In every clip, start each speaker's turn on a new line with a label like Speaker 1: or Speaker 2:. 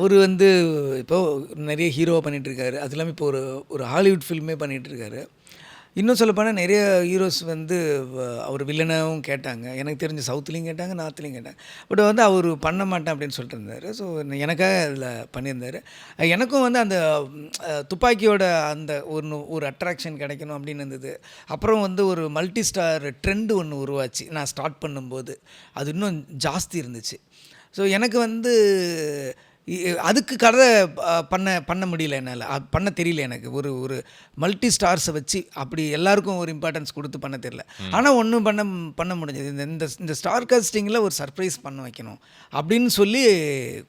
Speaker 1: அவர் வந்து இப்போது நிறைய ஹீரோவாக பண்ணிகிட்ருக்காரு. அது இல்லாமல் இப்போ ஒரு ஒரு ஹாலிவுட் ஃபில்மே பண்ணிகிட்ருக்காரு. இன்னும் சொல்லப்போனால் நிறைய ஹீரோஸ் வந்து அவர் வில்லனாகவும் கேட்டாங்க. எனக்கு தெரிஞ்ச சவுத்துலேயும் கேட்டாங்க, நார்த்லேயும் கேட்டாங்க. பட் வந்து அவர் பண்ண மாட்டேன் அப்படின்னு சொல்லிட்டு இருந்தார். ஸோ எனக்காக அதில் பண்ணியிருந்தார். எனக்கும் வந்து அந்த துப்பாக்கியோட அந்த ஒரு அட்ராக்ஷன் கிடைக்கணும் அப்படின்னு இருந்தது. அப்புறம் வந்து ஒரு மல்டி ஸ்டார் ட்ரெண்டு ஒன்று உருவாச்சு நான் ஸ்டார்ட் பண்ணும்போது. அது இன்னும் ஜாஸ்தி இருந்துச்சு. ஸோ எனக்கு வந்து அதுக்கு கதை பண்ண முடியல என்னால். பண்ண தெரியல எனக்கு. ஒரு மல்டி ஸ்டார்ஸை வச்சு அப்படி எல்லாருக்கும் ஒரு இம்பார்ட்டன்ஸ் கொடுத்து பண்ண தெரியல. ஆனால் ஒன்றும் பண்ண முடிஞ்சது. இந்த ஸ்டார் காஸ்டிங்கில் ஒரு சர்ப்ரைஸ் பண்ண வைக்கணும் அப்படின்னு சொல்லி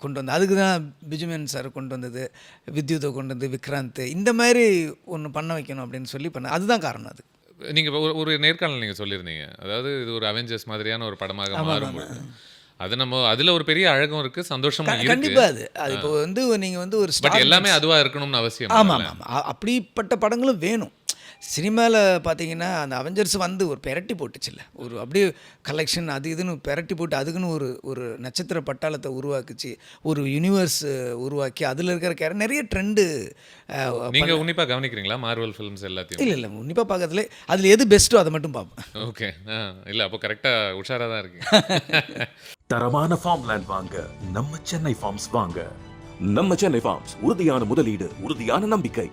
Speaker 1: கொண்டு வந்தேன். அதுக்கு தான் பிஜுமேன் சார் கொண்டு வந்தது, வித்யுத்தை கொண்டு வந்து விக்ராந்த், இந்த மாதிரி ஒன்று பண்ண வைக்கணும் அப்படின்னு சொல்லி அதுதான் காரணம். அது
Speaker 2: நீங்கள் ஒரு நேர்காணல் நீங்கள் சொல்லியிருந்தீங்க. அதாவது இது ஒரு அவெஞ்சர்ஸ் மாதிரியான ஒரு படமாக மாறும்போது அது நம்ம அதில் ஒரு பெரிய அழகும் இருக்குது, சந்தோஷமும் இருக்குது.
Speaker 1: கண்டிப்பாக அது இப்போ வந்து நீங்கள் வந்து ஒரு
Speaker 2: பட் எல்லாமே அதுவாக இருக்கணும்னு அவசியம்.
Speaker 1: ஆமாம். அப்படிப்பட்ட படங்களும் வேணும். சினிமாவில் பார்த்தீங்கன்னா அந்த அவெஞ்சர்ஸ் வந்து ஒரு பெரட்டி போட்டுச்சுல்ல, ஒரு அப்படியே கலெக்ஷன் அது இதுன்னு பெரட்டி போட்டு அதுக்குன்னு ஒரு நட்சத்திர பட்டாளத்தை உருவாக்குச்சு, ஒரு யூனிவர்ஸ் உருவாக்கி அதில் இருக்கிற நிறைய ட்ரெண்டு.
Speaker 2: நீங்கள் உன்னிப்பாக கவனிக்கிறீங்களா மார்வல் ஃபிலிம்ஸ் எல்லாத்தையும்?
Speaker 1: இல்லை உன்னிப்பாக பார்க்கறதுல அதில் எது பெஸ்ட்டோ அதை மட்டும் பார்ப்பேன்.
Speaker 2: ஓகே. இல்லை அப்போ கரெக்டாக உஷாராக தான் இருக்கு.
Speaker 3: தரமான ஃபார்ம்லேண்ட் வாங்க நம்ம சென்னை ஃபார்ம்ஸ் வாங்க. நம்ம சென்னை ஃபார்ம்ஸ், உறுதியான முதலீடு, உறுதியான நம்பிக்கை.